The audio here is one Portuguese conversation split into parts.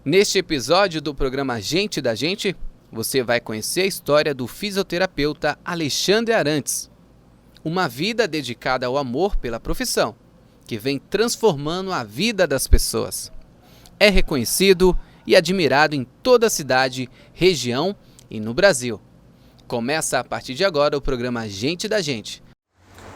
Neste episódio do programa Gente da Gente, você vai conhecer a história do fisioterapeuta Alexandre Arantes. Uma vida dedicada ao amor pela profissão, que vem transformando a vida das pessoas. É reconhecido e admirado em toda a cidade, região e no Brasil. Começa a partir de agora o programa Gente da Gente.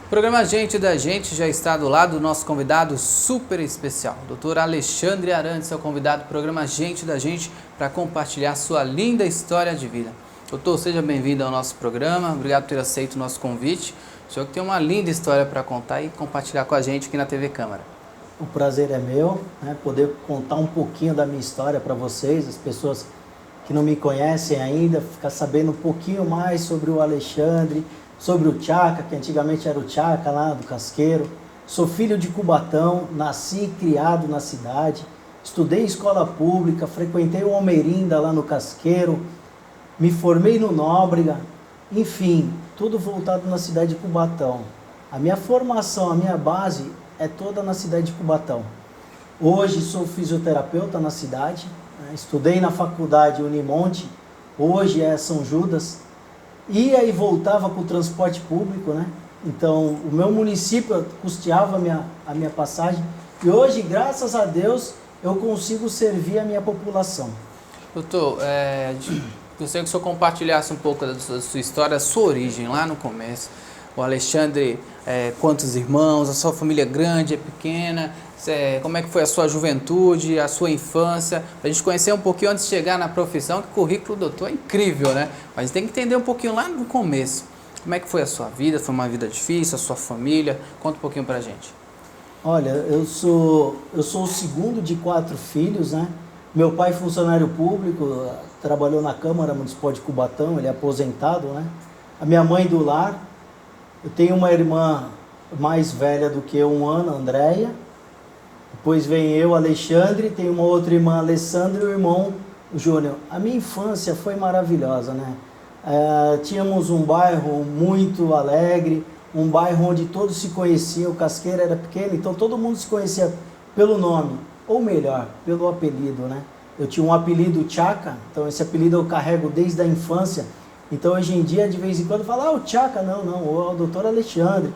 O programa Gente da Gente já está do lado do nosso convidado super especial, Dr. Alexandre Arantes, é o convidado do programa Gente da Gente para compartilhar sua linda história de vida. Doutor, seja bem-vindo ao nosso programa, obrigado por ter aceito o nosso convite. O senhor que tem uma linda história para contar e compartilhar com a gente aqui na TV Câmara. O prazer é meu, poder contar um pouquinho da minha história para vocês, as pessoas que não me conhecem ainda, ficar sabendo um pouquinho mais sobre o Alexandre, sobre o Tchaca, que antigamente era o Tchaca lá do Casqueiro. Sou filho de Cubatão, nasci e criado na cidade, estudei em escola pública, frequentei o Almerinda lá no Casqueiro, me formei no Nóbrega, enfim, tudo voltado na cidade de Cubatão. A minha formação, a minha base é toda na cidade de Cubatão. Hoje sou fisioterapeuta na cidade, estudei na faculdade Unimonte, hoje é São Judas, ia e voltava com o transporte público, Então, o meu município custeava a minha passagem e hoje, graças a Deus, eu consigo servir a minha população. Doutor, gostaria que o senhor compartilhasse um pouco da sua história, da sua origem lá no começo. O Alexandre, quantos irmãos, a sua família é grande, é pequena, como é que foi a sua juventude, a sua infância, para a gente conhecer um pouquinho antes de chegar na profissão, que o currículo do doutor é incrível, Mas tem que entender um pouquinho lá no começo. Como é que foi a sua vida? Foi uma vida difícil, a sua família? Conta um pouquinho para a gente. Olha, eu sou o segundo de 4 filhos, Meu pai é funcionário público, trabalhou na Câmara Municipal de Cubatão, ele é aposentado, A minha mãe do lar. Eu tenho uma irmã mais velha do que eu, 1 ano, Andréia. Depois vem eu, Alexandre, tenho uma outra irmã, Alessandra, e o irmão, Júnior. A minha infância foi maravilhosa, Tínhamos um bairro muito alegre, um bairro onde todos se conheciam, o Casqueiro era pequeno, então todo mundo se conhecia pelo nome, ou melhor, pelo apelido, Eu tinha um apelido Tchaca, então esse apelido eu carrego desde a infância. Então, hoje em dia, de vez em quando, fala, o Tchaca, não, o doutor Alexandre.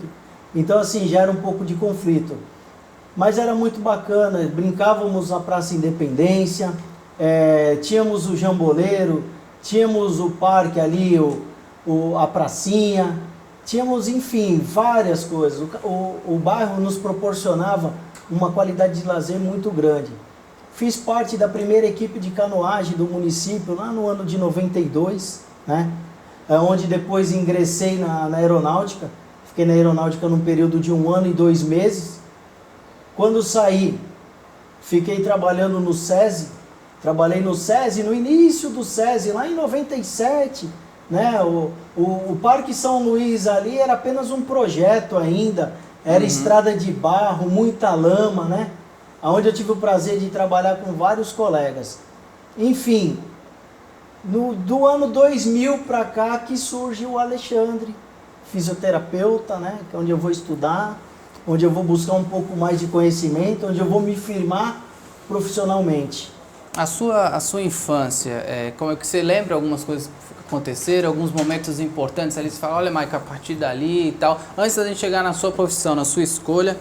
Então, assim, já era um pouco de conflito. Mas era muito bacana, brincávamos na Praça Independência, tínhamos o jamboleiro, tínhamos o parque ali, a pracinha, tínhamos, enfim, várias coisas. O bairro nos proporcionava uma qualidade de lazer muito grande. Fiz parte da primeira equipe de canoagem do município, lá no ano de 92, onde depois ingressei na aeronáutica, fiquei na aeronáutica num período de 1 ano e 2 meses. Quando saí, fiquei trabalhando no SESI, trabalhei no SESI, no início do SESI, lá em 97, o Parque São Luís ali era apenas um projeto ainda, era estrada de barro, muita lama, onde eu tive o prazer de trabalhar com vários colegas. Enfim, do ano 2000 para cá que surge o Alexandre, fisioterapeuta, que é onde eu vou estudar, onde eu vou buscar um pouco mais de conhecimento, onde eu vou me firmar profissionalmente. A sua infância, como é que você lembra algumas coisas que aconteceram, alguns momentos importantes ali, você fala, olha, Maica, a partir dali e tal, antes da gente chegar na sua profissão, na sua escolha,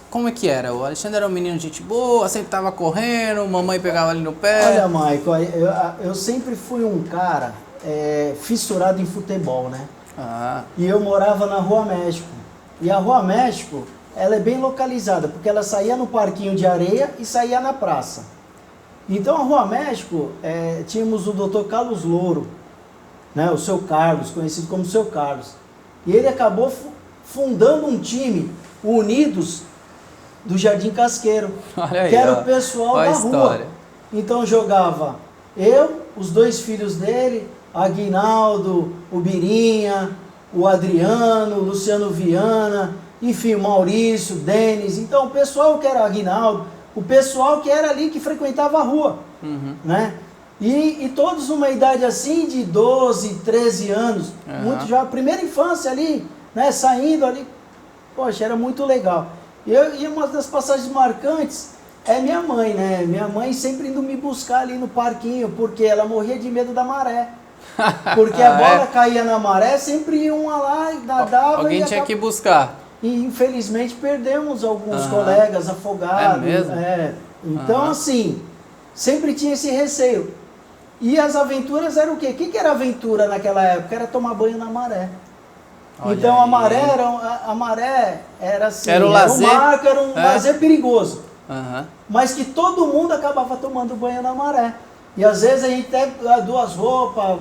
como é que era? O Alexandre era um menino de gente boa, sempre estava correndo, mamãe pegava ali no pé. Olha, Maico, eu sempre fui um cara fissurado em futebol, E eu morava na Rua México. E a Rua México, ela é bem localizada, porque ela saía no parquinho de areia e saía na praça. Então a Rua México, tínhamos o Dr. Carlos Louro, o Seu Carlos, conhecido como Seu Carlos. E ele acabou fundando um time, Unidos, do Jardim Casqueiro, aí, que era o pessoal da história. rua. Então jogava eu, os 2 filhos dele, Aguinaldo, o Birinha, o Adriano, o Luciano Viana, enfim, o Maurício, o Denis. Então o pessoal que era Aguinaldo, o pessoal que era ali que frequentava a rua, E todos numa idade assim de 12, 13 anos, muito já, primeira infância ali, saindo ali. Poxa, era muito legal. E uma das passagens marcantes É minha mãe, né? Minha mãe sempre indo me buscar ali no parquinho, porque ela morria de medo da maré. Porque a bola caía na maré, sempre iam lá e nadava. Alguém tinha que buscar. E infelizmente perdemos alguns colegas afogados. É mesmo? Então, assim, sempre tinha esse receio. E as aventuras eram o quê? O que era aventura naquela época? Era tomar banho na maré. Olha então aí. a maré era assim, Era o lazer? um marco, era um lazer perigoso. Uhum. Mas que todo mundo acabava tomando banho na maré. E às vezes a gente até duas roupas,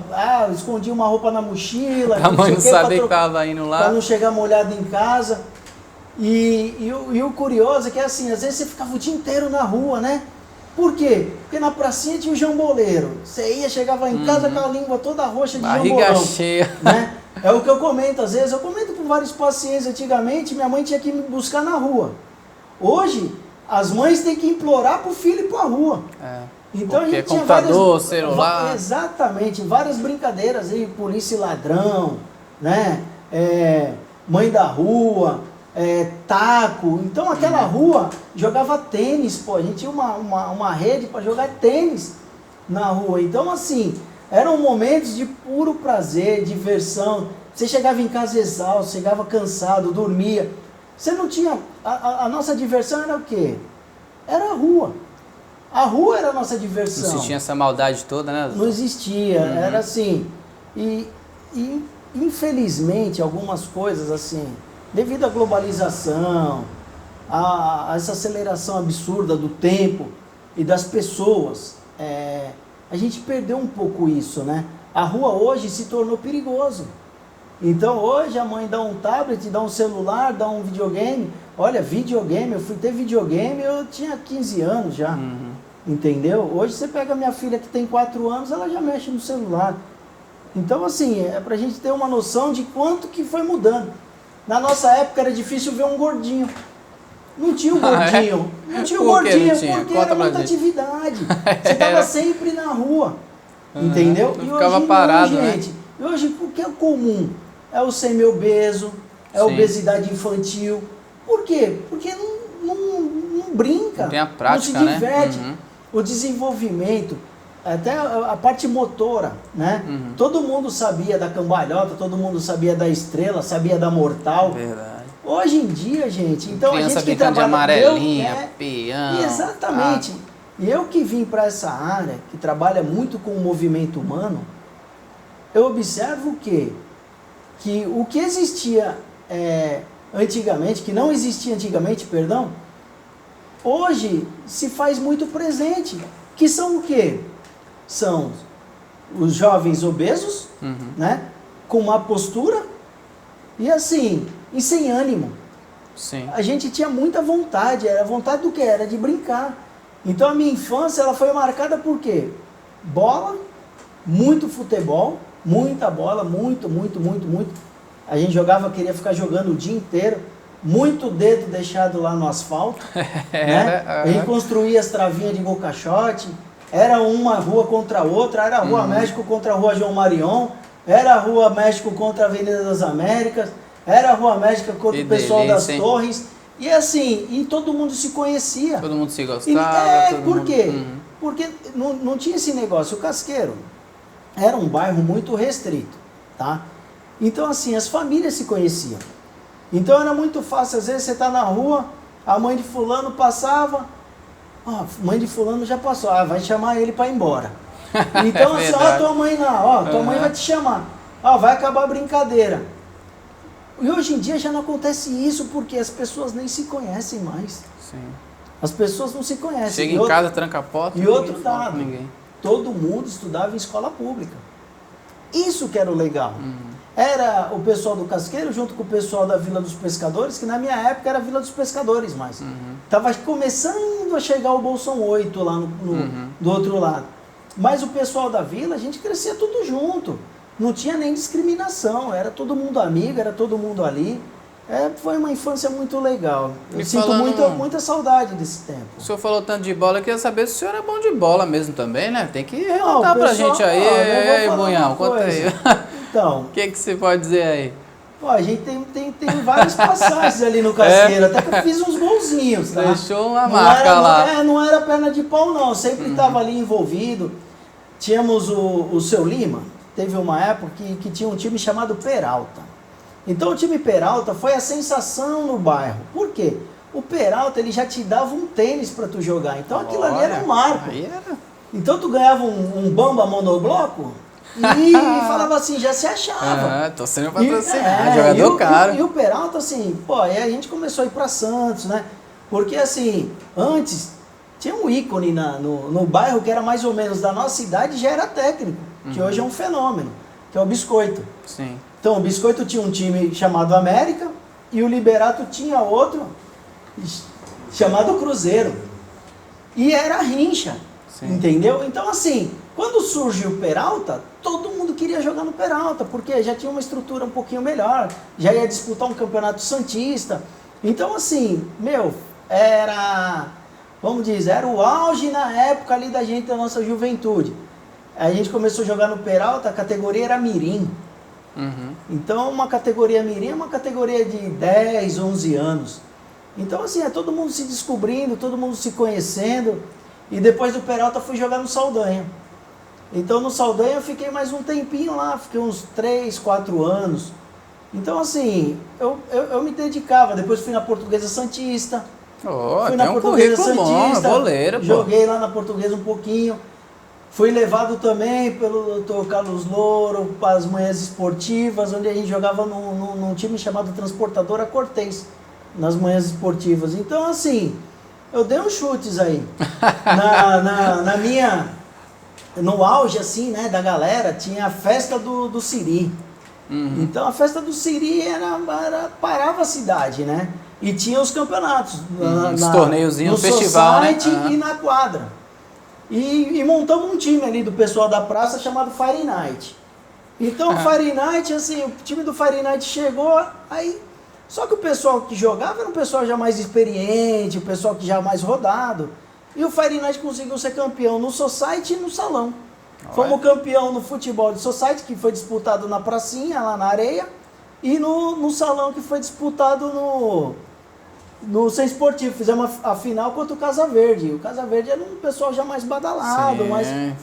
escondia uma roupa na mochila. A mãe não sabia que estava estava indo lá. Para não chegar molhado em casa. E o curioso é que assim, às vezes você ficava o dia inteiro na rua, né? Por quê? Porque na pracinha tinha o jamboleiro. Você ia, chegava em casa com a língua toda roxa de barriga jambolão. cheia. Né? É o que eu comento, às vezes. Eu comento com vários pacientes. Antigamente, minha mãe tinha que me buscar na rua. Hoje, as mães têm que implorar para o filho ir para a rua. Então porque a gente tinha computador, celular. Exatamente, várias brincadeiras aí, polícia e ladrão, né? Mãe da rua, taco. Então aquela rua jogava tênis, pô. A gente tinha uma rede para jogar tênis na rua. Então assim, eram momentos de puro prazer, diversão. Você chegava em casa exausto, chegava cansado, dormia. Você não tinha... A nossa diversão era o quê? Era a rua. A rua era a nossa diversão. Não existia essa maldade toda, né? Não existia, era assim. E infelizmente algumas coisas assim, devido à globalização, a essa aceleração absurda do tempo e das pessoas, a gente perdeu um pouco isso, né? A rua hoje se tornou perigoso. Então hoje a mãe dá um tablet, dá um celular, dá um videogame. Olha, videogame, eu fui ter videogame, eu tinha 15 anos já. Entendeu? Hoje você pega a minha filha que tem 4 anos, ela já mexe no celular. Então assim, é pra gente ter uma noção de quanto que foi mudando. Na nossa época era difícil ver um gordinho. Não tinha um gordinho. Não tinha um gordinho, porque era muita atividade. Você estava sempre na rua. Entendeu? Não E ficava hoje parado, não, né? gente. E hoje o que é comum? É o semi-obeso, é a obesidade infantil. Por quê? Porque não brinca. Não tem a prática, não se diverte. né? O desenvolvimento, até a parte motora, né? Todo mundo sabia da cambalhota, todo mundo sabia da estrela, sabia da mortal. Verdade. Hoje em dia, gente, então Criança a gente que brincando de trabalha... amarelinha, peão. Exatamente. E eu que vim para essa área, que trabalha muito com o movimento humano, eu observo o quê? Que o que existia antigamente, que não existia antigamente, perdão, hoje se faz muito presente. Que são o quê? São os jovens obesos, né? Com má postura e assim, e sem ânimo. Sim. A gente tinha muita vontade, era vontade do quê? Era de brincar. Então a minha infância ela foi marcada por quê? Bola, muito futebol, muita bola, muito. A gente jogava, queria ficar jogando o dia inteiro, muito dedo deixado lá no asfalto, né? A gente construía as travinhas de gol-caixote, era uma rua contra a outra, era a Rua México contra a Rua João Marion, era a Rua México contra a Avenida das Américas, era a Rua México contra o pessoal das Torres, e assim, e todo mundo se conhecia. Todo mundo se gostava. Por quê? Porque não tinha esse negócio. O Casqueiro era um bairro muito restrito, tá? Então assim, as famílias se conheciam. Então era muito fácil, às vezes você está na rua, a mãe de fulano passava, mãe de fulano já passou, vai chamar ele para ir embora. Então assim, tua mãe lá, tua mãe vai te chamar, vai acabar a brincadeira. E hoje em dia já não acontece isso, porque as pessoas nem se conhecem mais. Sim. As pessoas não se conhecem. Chega em casa, tranca a porta. E outro dado, todo mundo estudava em escola pública. Isso que era o legal. Era o pessoal do Casqueiro junto com o pessoal da Vila dos Pescadores, que na minha época era a Vila dos Pescadores, mas estava começando a chegar o Bolsão 8 lá do outro lado. Mas o pessoal da Vila, a gente crescia tudo junto. Não tinha nem discriminação, era todo mundo amigo, era todo mundo ali. Foi uma infância muito legal. Eu sinto muita saudade desse tempo. O senhor falou tanto de bola, eu queria saber se o senhor é bom de bola mesmo também, né? Tem que relatar pra gente aí, Bunhão, conta aí. Então, o que você pode dizer aí? Pô, a gente tem várias passagens ali no Casqueiro, até que eu fiz uns golzinhos, tá? Deixou uma marca lá. Não era perna de pau, não. Sempre estava ali envolvido. Tínhamos o Seu Lima, teve uma época que tinha um time chamado Peralta. Então o time Peralta foi a sensação no bairro. Por quê? O Peralta ele já te dava um tênis para tu jogar. Então aquilo ali era um marco. Então tu ganhava um bamba monobloco e falava assim, já se achava. Tô sendo patrocinado, jogador caro. E o Peralta, assim, pô, aí a gente começou a ir para Santos, né? Porque assim, antes tinha um ícone no bairro que era mais ou menos da nossa idade e já era técnico, que hoje é um fenômeno, que é o Biscoito. Sim. Então o Biscoito tinha um time chamado América e o Liberato tinha outro chamado Cruzeiro. E era rincha, entendeu? Então assim, quando surgiu o Peralta, todo mundo queria jogar no Peralta, porque já tinha uma estrutura um pouquinho melhor, já ia disputar um campeonato santista. Então assim, vamos dizer, era o auge na época ali da gente, da nossa juventude. Aí a gente começou a jogar no Peralta, a categoria era Mirim. Então uma categoria Mirim é uma categoria de 10, 11 anos. Então assim, é todo mundo se descobrindo, todo mundo se conhecendo. E depois do Peralta fui jogar no Saldanha. Então no Saldanha eu fiquei mais um tempinho lá, fiquei uns 3, 4 anos. Então assim, eu me dedicava, depois fui na Portuguesa Santista. Fui na Portuguesa Santista, boleiro, joguei lá na Portuguesa um pouquinho. Fui levado também pelo Dr. Carlos Louro para as manhãs esportivas, onde a gente jogava num time chamado Transportadora Cortez, nas manhãs esportivas. Então assim, eu dei uns chutes aí. No auge assim, né, da galera, tinha a festa do Siri. Então a festa do Siri parava a cidade, né? E tinha os campeonatos. Os torneiozinhos, no festival, né? E na quadra. E montamos um time ali do pessoal da praça chamado Fire Night. Então o Fire Night, assim, o time do Fire Night chegou, aí... Só que o pessoal que jogava era um pessoal já mais experiente, o pessoal que já mais rodado. E o Fire Night conseguiu ser campeão no Society e no Salão. Fomos campeão no futebol de Society, que foi disputado na pracinha, lá na areia. E no Salão, que foi disputado no Centro Esportivo. Fizemos a final contra o Casa Verde. O Casa Verde era um pessoal já mais badalado.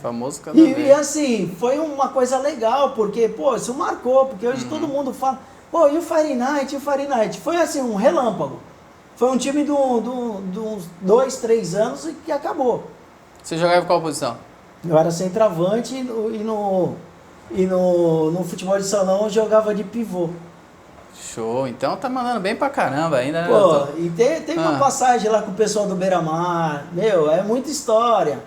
Famoso Casa Verde. E assim, foi uma coisa legal, porque, pô, isso marcou. Porque hoje todo mundo fala, pô, e o Fire Night, e o Fire Night? Foi assim, um relâmpago. Foi um time de uns 2, 3 anos e que acabou. Você jogava em qual posição? Eu era centroavante e no futebol de salão eu jogava de pivô. Show, então tá mandando bem pra caramba ainda, né? Pô, e tem uma passagem lá com o pessoal do Beira-Mar, é muita história.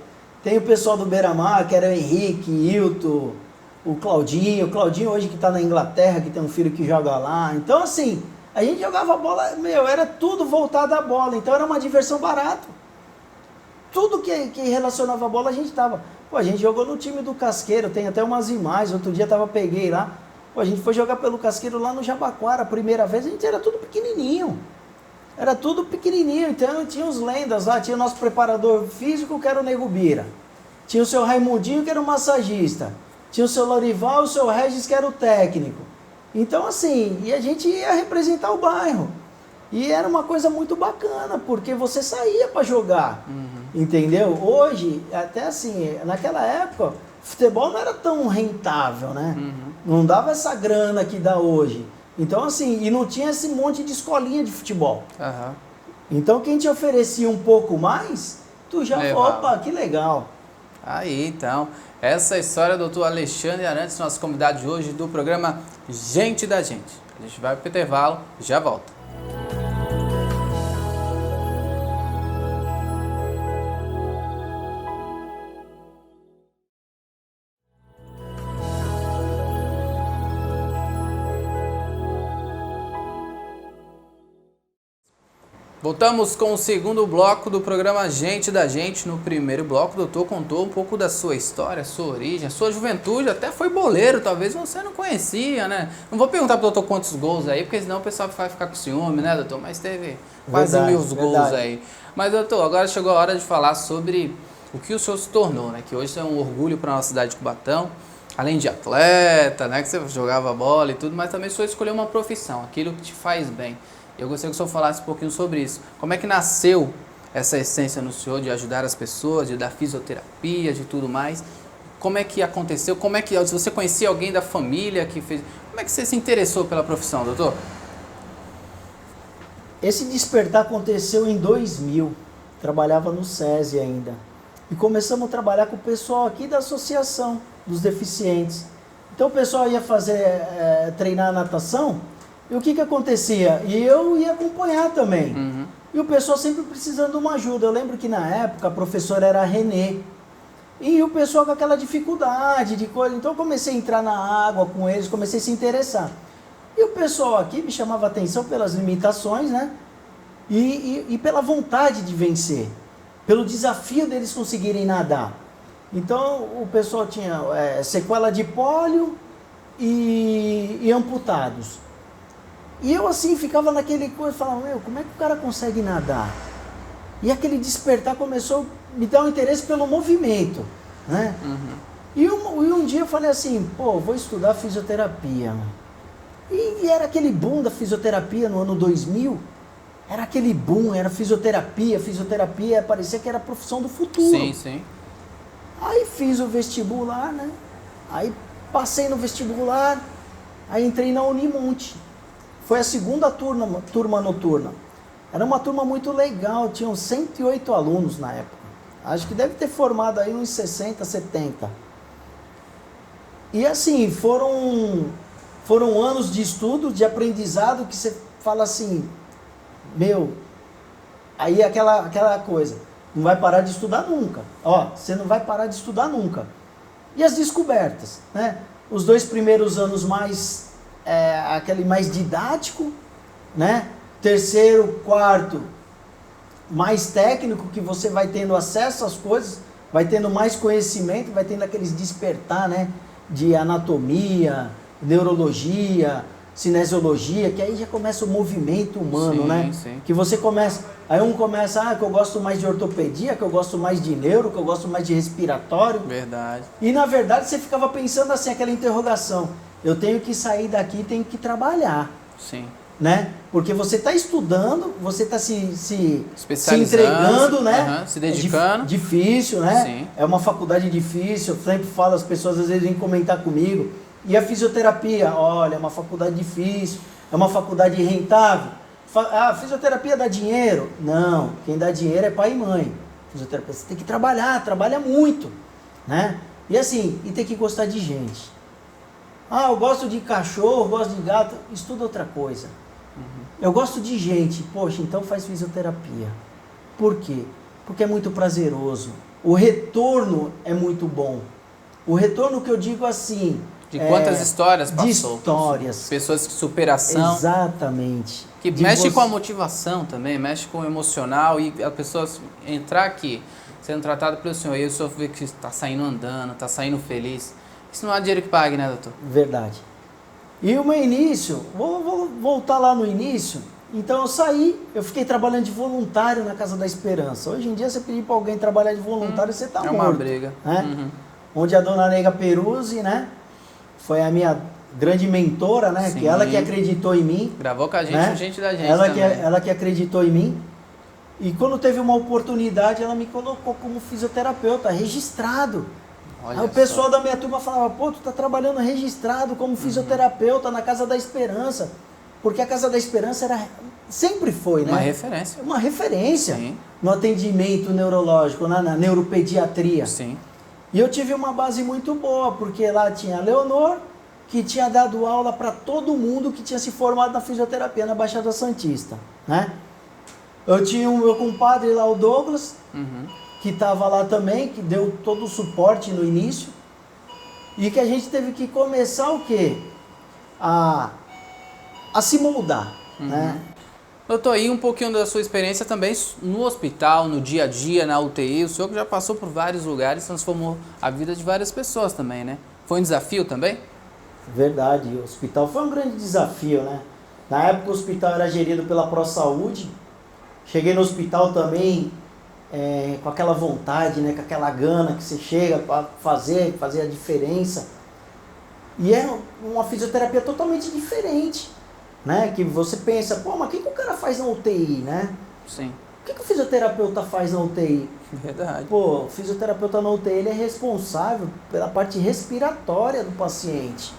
Tem o pessoal do Beira-Mar, que era o Henrique, Hilton, o Claudinho hoje que tá na Inglaterra, que tem um filho que joga lá. Então assim, a gente jogava bola, era tudo voltado à bola, então era uma diversão barata. Tudo que relacionava a bola a gente tava. Pô, a gente jogou no time do Casqueiro, tem até umas imagens, outro dia peguei lá. Pô, a gente foi jogar pelo Casqueiro lá no Jabaquara, a primeira vez, a gente era tudo pequenininho. Então tinha os lendas lá, tinha o nosso preparador físico, que era o Nego Bira. Tinha o seu Raimundinho, que era o massagista. Tinha o seu Lorival, o seu Regis, que era o técnico. Então assim, e a gente ia representar o bairro. E era uma coisa muito bacana, porque você saía para jogar, entendeu? Hoje, até assim, naquela época, futebol não era tão rentável, né? Não dava essa grana que dá hoje. Então assim, e não tinha esse monte de escolinha de futebol. Então quem te oferecia um pouco mais, tu já, opa, que legal. Aí, então, essa é a história do Dr. Alexandre Arantes, nosso convidado de hoje do programa Gente da Gente. A gente vai para o intervalo, já volta. Voltamos com o segundo bloco do programa Gente da Gente. No primeiro bloco, o doutor contou um pouco da sua história, sua origem, sua juventude, até foi boleiro, talvez você não conhecia, né? Não vou perguntar pro doutor quantos gols aí, porque senão o pessoal vai ficar com ciúme, né, doutor? Mas teve quase 1.000 gols aí. Mas, doutor, agora chegou a hora de falar sobre o que o senhor se tornou, né? Que hoje é um orgulho para a nossa cidade de Cubatão. além de atleta, né, que você jogava bola e tudo, mas também o senhor escolheu uma profissão, aquilo que te faz bem. Eu gostaria que o senhor falasse um pouquinho sobre isso. Como é que nasceu essa essência no senhor de ajudar as pessoas, de dar fisioterapia, de tudo mais? Como é que aconteceu? Como é que, se você conhecia alguém da família que fez... Como é que você se interessou pela profissão, doutor? Esse despertar aconteceu em 2000. Trabalhava no SESI ainda. E começamos a trabalhar com o pessoal aqui da Associação dos Deficientes. Então o pessoal ia treinar natação, e o que acontecia? E eu ia acompanhar também. Uhum. E o pessoal sempre precisando de uma ajuda. Eu lembro que na época a professora era a Renê. E o pessoal com aquela dificuldade de coisa. Então eu comecei a entrar na água com eles, comecei a se interessar. E o pessoal aqui me chamava a atenção pelas limitações, né? E pela vontade de vencer. Pelo desafio deles conseguirem nadar. Então o pessoal tinha sequela de pólio e amputados. E eu assim ficava naquele coisa, falava, como é que o cara consegue nadar? E aquele despertar começou a me dar um interesse pelo movimento, né? Uhum. E um dia eu falei assim, vou estudar fisioterapia. E era aquele boom da fisioterapia no ano 2000. Era aquele boom, era fisioterapia, parecia que era a profissão do futuro. Sim, sim. Aí fiz o vestibular, né? Aí passei no vestibular, aí entrei na Unimonte. Foi a segunda turma noturna. Era uma turma muito legal, tinham 108 alunos na época. Acho que deve ter formado aí uns 60, 70. E assim, foram anos de estudo, de aprendizado, que você fala assim, aí aquela coisa, não vai parar de estudar nunca. Você não vai parar de estudar nunca. E as descobertas, né? Os 2 primeiros anos aquele mais didático, né? Terceiro, quarto, mais técnico, que você vai tendo acesso às coisas, vai tendo mais conhecimento, vai tendo aqueles despertar, né? De anatomia, neurologia, cinesiologia, que aí já começa o movimento humano, sim, né? Sim. Que você começa, aí um começa, que eu gosto mais de ortopedia, que eu gosto mais de neuro, que eu gosto mais de respiratório. Verdade. E na verdade você ficava pensando assim, aquela interrogação, eu tenho que sair daqui, tenho que trabalhar. Sim. Né? Porque você está estudando, você está se entregando, né? Se dedicando. Difícil, né? Sim. É uma faculdade difícil, eu sempre falo, as pessoas às vezes vêm comentar comigo. E a fisioterapia, olha, é uma faculdade difícil, é uma faculdade rentável. A fisioterapia dá dinheiro? Não, quem dá dinheiro é pai e mãe. Fisioterapia, você tem que trabalhar, trabalha muito, né? E assim, e tem que gostar de gente. Eu gosto de cachorro, gosto de gato, estuda outra coisa. Eu gosto de gente, poxa, então faz fisioterapia. Por quê? Porque é muito prazeroso. O retorno é muito bom. O retorno que eu digo assim... De quantas histórias passou? De histórias. Pessoas de superação. Exatamente. Que mexe com a motivação também, mexe com o emocional, e a pessoa entrar aqui, sendo tratada pelo senhor, e o senhor vê que está saindo andando, está saindo feliz. Isso não há dinheiro que pague, né, doutor? Verdade. E o meu início, vou voltar lá no início. Então eu saí, eu fiquei trabalhando de voluntário na Casa da Esperança. Hoje em dia, você pedir para alguém trabalhar de voluntário, você está morto. É uma briga. Né? Uhum. Onde a dona Nega Peruzzi, né, foi a minha grande mentora, né? Sim. Que ela que acreditou em mim. Gravou com a gente, né? Gente da Gente ela que acreditou em mim. E quando teve uma oportunidade, ela me colocou como fisioterapeuta, registrado. Aí o pessoal da minha turma falava, tu tá trabalhando registrado como fisioterapeuta na Casa da Esperança. Porque a Casa da Esperança sempre foi, né? Uma referência. Uma referência. Sim. No atendimento neurológico, na neuropediatria. Sim. E eu tive uma base muito boa, porque lá tinha a Leonor, que tinha dado aula para todo mundo que tinha se formado na fisioterapia na Baixada Santista, né? Eu tinha o meu compadre lá, o Douglas, que estava lá também, que deu todo o suporte no início, e que a gente teve que começar o quê? A se moldar, né? Doutor, e um pouquinho da sua experiência também no hospital, no dia a dia, na UTI. O senhor que já passou por vários lugares, transformou a vida de várias pessoas também, né? Foi um desafio também? Verdade, o hospital foi um grande desafio, né? Na época o hospital era gerido pela ProSaúde. Cheguei no hospital também com aquela vontade, né? Com aquela gana que você chega para fazer a diferença. E é uma fisioterapia totalmente diferente, né? Que você pensa, pô, mas o que o cara faz na UTI, né? Sim. O que o fisioterapeuta faz na UTI? Verdade. Pô, o fisioterapeuta na UTI, ele é responsável pela parte respiratória do paciente.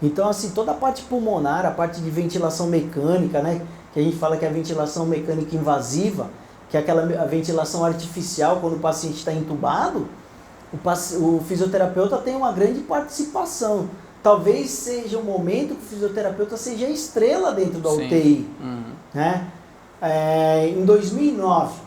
Então, assim, toda a parte pulmonar, a parte de ventilação mecânica, né? Que a gente fala que é a ventilação mecânica invasiva, que é a ventilação artificial quando o paciente está entubado, o fisioterapeuta tem uma grande participação. Talvez seja o momento que o fisioterapeuta seja a estrela dentro da UTI. Né? Em 2009,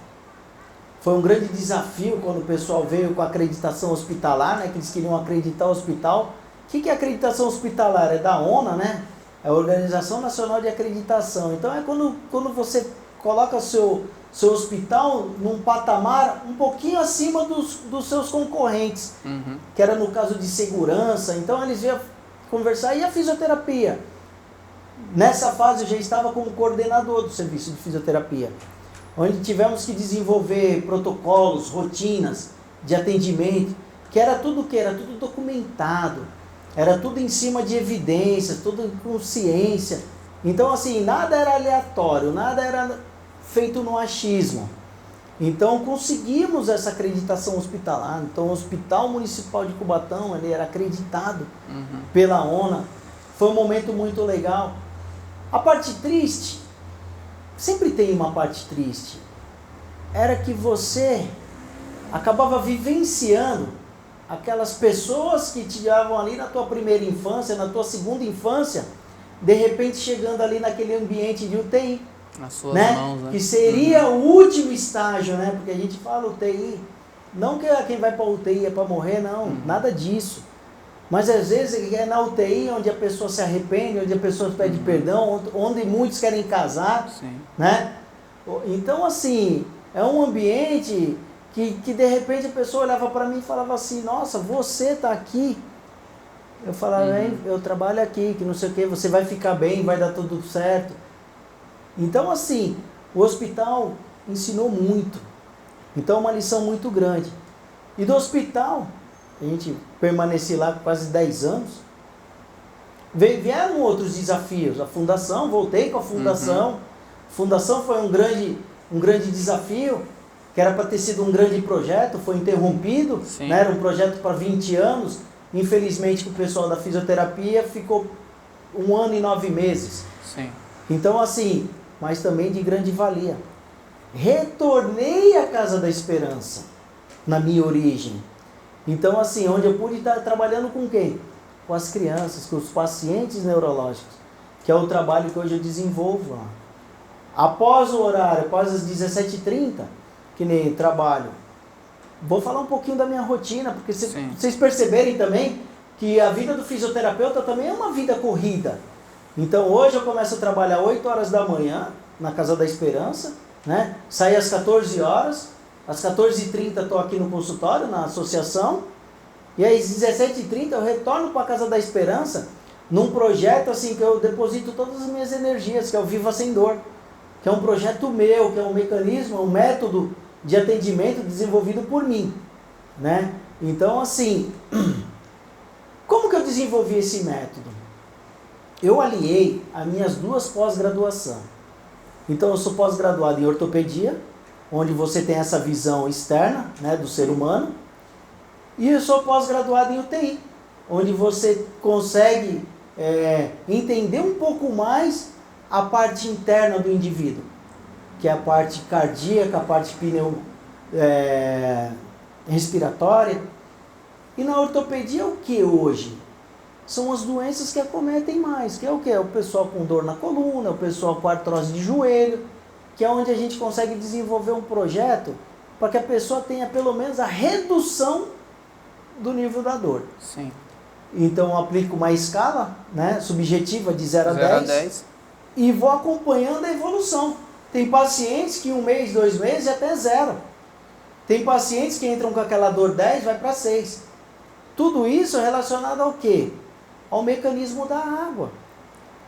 foi um grande desafio quando o pessoal veio com a acreditação hospitalar, né? Que eles queriam acreditar o hospital. O que é acreditação hospitalar? É da ONA, né? É a Organização Nacional de Acreditação. Então é quando você coloca seu hospital num patamar um pouquinho acima dos seus concorrentes, que era no caso de segurança. Então eles iam conversar. E a fisioterapia? Nessa fase eu já estava como coordenador do serviço de fisioterapia, onde tivemos que desenvolver protocolos, rotinas de atendimento, que era tudo documentado, era tudo em cima de evidências, tudo com ciência. Então, assim, nada era aleatório, nada era feito no achismo. Então, conseguimos essa acreditação hospitalar. Então, o Hospital Municipal de Cubatão, ele era acreditado pela ONA. Foi um momento muito legal. A parte triste, sempre tem uma parte triste, era que você acabava vivenciando aquelas pessoas que te davam ali na tua primeira infância, na tua segunda infância, de repente chegando ali naquele ambiente de UTI. Nas suas né? mãos, né? Que seria o último estágio, né? Porque a gente fala UTI, não que quem vai para UTI é para morrer, não, nada disso. Mas às vezes é na UTI onde a pessoa se arrepende, onde a pessoa pede perdão, onde muitos querem casar, né? Então, assim, é um ambiente que de repente a pessoa olhava para mim e falava assim, nossa, você está aqui. Eu falava, eu trabalho aqui, que não sei o que, você vai ficar bem, vai dar tudo certo. Então, assim, o hospital ensinou muito. Então, uma lição muito grande. E do hospital, a gente permaneceu lá por quase 10 anos. Vieram outros desafios. A fundação, voltei com a fundação. A fundação foi um grande desafio, que era para ter sido um grande projeto, foi interrompido. Né? Era um projeto para 20 anos. Infelizmente, o pessoal da fisioterapia ficou 1 ano e 9 meses. Então, assim, mas também de grande valia. Retornei à Casa da Esperança, na minha origem. Então, assim, onde eu pude estar trabalhando com quem? Com as crianças, com os pacientes neurológicos, que é o trabalho que hoje eu desenvolvo lá. Após o horário, após as 17h30, que nem trabalho, vou falar um pouquinho da minha rotina, porque vocês perceberem também que a vida do fisioterapeuta também é uma vida corrida. Então, hoje eu começo a trabalhar 8 horas da manhã, na Casa da Esperança, né? Saio às 14 horas, às 14h30 estou aqui no consultório, na associação, e às 17h30 eu retorno para a Casa da Esperança, num projeto assim que eu deposito todas as minhas energias, que é o Viva Sem Dor, que é um projeto meu, que é um mecanismo, um método de atendimento desenvolvido por mim, né? Então, assim, como que eu desenvolvi esse método? Eu aliei as minhas 2 pós-graduações. Então, eu sou pós-graduado em ortopedia, onde você tem essa visão externa, né, do ser humano, e eu sou pós-graduado em UTI, onde você consegue entender um pouco mais a parte interna do indivíduo, que é a parte cardíaca, a parte respiratória. E na ortopedia o que hoje? São as doenças que acometem mais, que é o que? O pessoal com dor na coluna, o pessoal com artrose de joelho, que é onde a gente consegue desenvolver um projeto para que a pessoa tenha pelo menos a redução do nível da dor. Então eu aplico uma escala, né, subjetiva de 0 a 10 e vou acompanhando a evolução. Tem pacientes que 1 mês, 2 meses até 0. Tem pacientes que entram com aquela dor 10, vai para 6. Tudo isso relacionado ao quê? Ao mecanismo da água.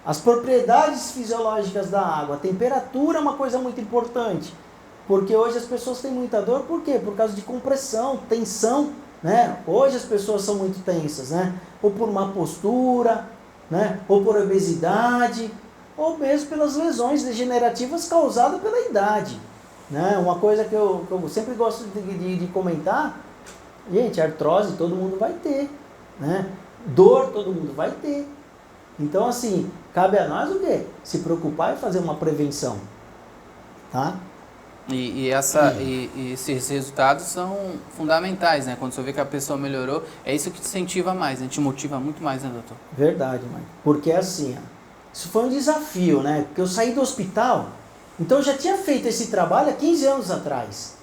As propriedades fisiológicas da água. A temperatura é uma coisa muito importante. Porque hoje as pessoas têm muita dor, por quê? Por causa de compressão, tensão, né? Hoje as pessoas são muito tensas, né? Ou por má postura, né? Ou por obesidade, ou mesmo pelas lesões degenerativas causadas pela idade, né? Uma coisa que eu sempre gosto de comentar, gente, artrose todo mundo vai ter, né? Dor todo mundo vai ter. Então, assim, cabe a nós o quê? Se preocupar e fazer uma prevenção, tá? E esses resultados são fundamentais, né? Quando você vê que a pessoa melhorou, é isso que te incentiva mais, né? Te motiva muito mais, né, doutor? Verdade, mãe. Porque assim, ó, isso foi um desafio, né? Porque eu saí do hospital, então eu já tinha feito esse trabalho há 15 anos atrás.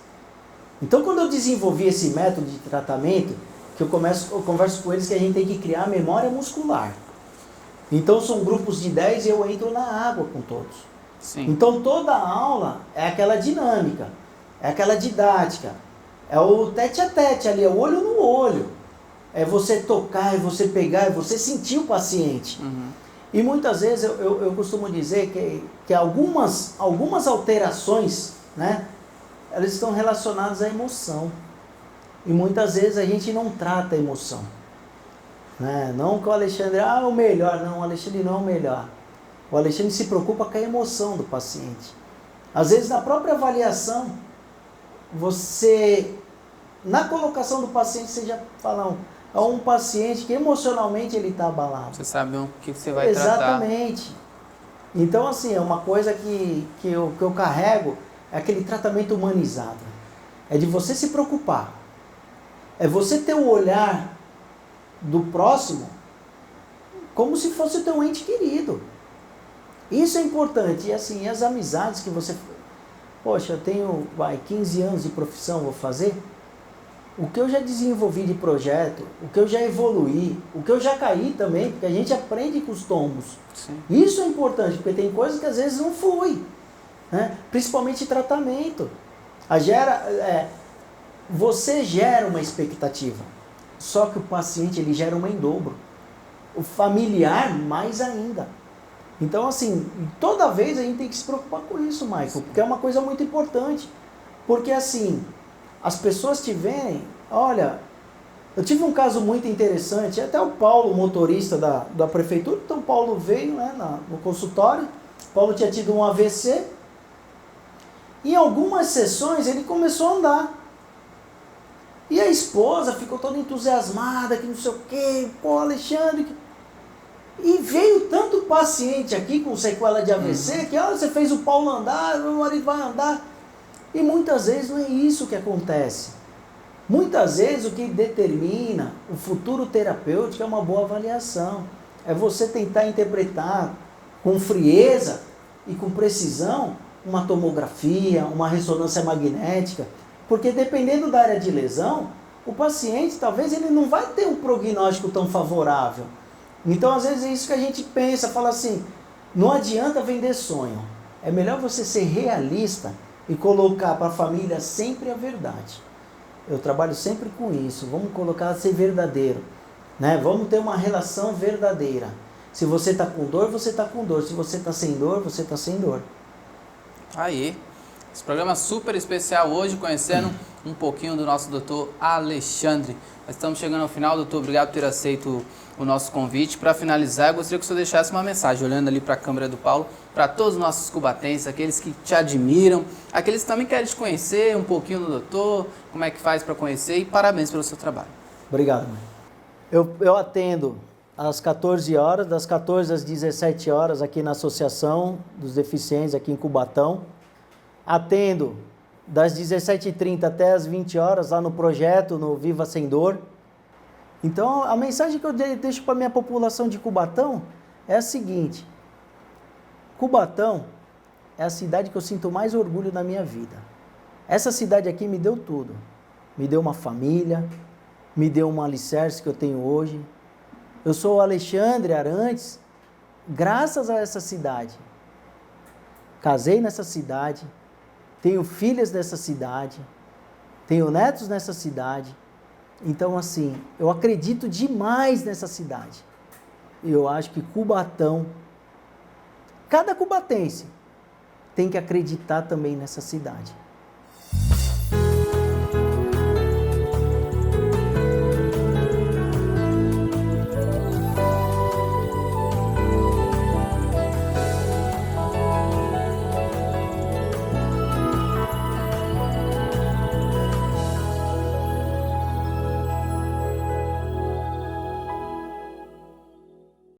Então, quando eu desenvolvi esse método de tratamento, que eu converso com eles que a gente tem que criar memória muscular. Então, são grupos de 10 e eu entro na água com todos. Sim. Então, toda aula é aquela dinâmica, é aquela didática, é o tete a tete ali, é o olho no olho. É você tocar, é você pegar, é você sentir o paciente. Uhum. E muitas vezes eu costumo dizer que algumas alterações, né, elas estão relacionadas à emoção. E muitas vezes a gente não trata a emoção. Né? Não que o Alexandre é o melhor, não, o Alexandre não é o melhor. O Alexandre se preocupa com a emoção do paciente. Às vezes na própria avaliação, na colocação do paciente, você já fala, é um paciente que emocionalmente ele está abalado. Você sabe o que você vai tratar. Exatamente. Então, assim, é uma coisa que eu carrego, é aquele tratamento humanizado. É de você se preocupar. É você ter o olhar do próximo como se fosse o teu ente querido. Isso é importante. E assim, as amizades que você... Poxa, eu tenho 15 anos de profissão, vou fazer... O que eu já desenvolvi de projeto, o que eu já evoluí, o que eu já caí também, porque a gente aprende com os tombos. Sim. Isso é importante, porque tem coisas que às vezes não flui, né? Principalmente tratamento. Você gera uma expectativa, só que o paciente ele gera uma em dobro. O familiar mais ainda. Então, assim, toda vez a gente tem que se preocupar com isso, Michael, porque é uma coisa muito importante. Porque, assim, as pessoas te veem, olha, eu tive um caso muito interessante, até o Paulo, motorista da prefeitura, então o Paulo veio, né, no consultório, o Paulo tinha tido um AVC, e em algumas sessões ele começou a andar. E a esposa ficou toda entusiasmada, que não sei o quê, pô, Alexandre... E veio tanto paciente aqui com sequela de AVC, que olha, você fez o Paulo andar, meu marido vai andar. E muitas vezes não é isso que acontece. Muitas vezes o que determina o futuro terapêutico é uma boa avaliação. É você tentar interpretar com frieza e com precisão uma tomografia, uma ressonância magnética. Porque dependendo da área de lesão, o paciente talvez ele não vai ter um prognóstico tão favorável. Então às vezes é isso que a gente pensa, fala assim, não adianta vender sonho. É melhor você ser realista e colocar para a família sempre a verdade. Eu trabalho sempre com isso. Vamos colocar ser verdadeiro, né? Vamos ter uma relação verdadeira. Se você está com dor, você está com dor. Se você está sem dor, você está sem dor. Aí, esse programa super especial hoje, conhecendo um pouquinho do nosso doutor Alexandre. Nós estamos chegando ao final, doutor. Obrigado por ter aceito o nosso convite. Para finalizar, eu gostaria que o senhor deixasse uma mensagem, olhando ali para a câmera do Paulo, para todos os nossos cubatenses, aqueles que te admiram, aqueles que também querem te conhecer um pouquinho do doutor, como é que faz para conhecer, e parabéns pelo seu trabalho. Obrigado, mãe. Eu atendo às 14 horas, das 14 às 17 horas aqui na Associação dos Deficientes, aqui em Cubatão. Atendo das 17h30 até as 20 horas lá no projeto, no Viva Sem Dor. Então, a mensagem que eu deixo para a minha população de Cubatão é a seguinte: Cubatão é a cidade que eu sinto mais orgulho na minha vida. Essa cidade aqui me deu tudo. Me deu uma família, me deu um alicerce que eu tenho hoje. Eu sou o Alexandre Arantes, graças a essa cidade. Casei nessa cidade, tenho filhas nessa cidade, tenho netos nessa cidade. Então, assim, eu acredito demais nessa cidade. E eu acho que Cubatão, cada cubatense, tem que acreditar também nessa cidade.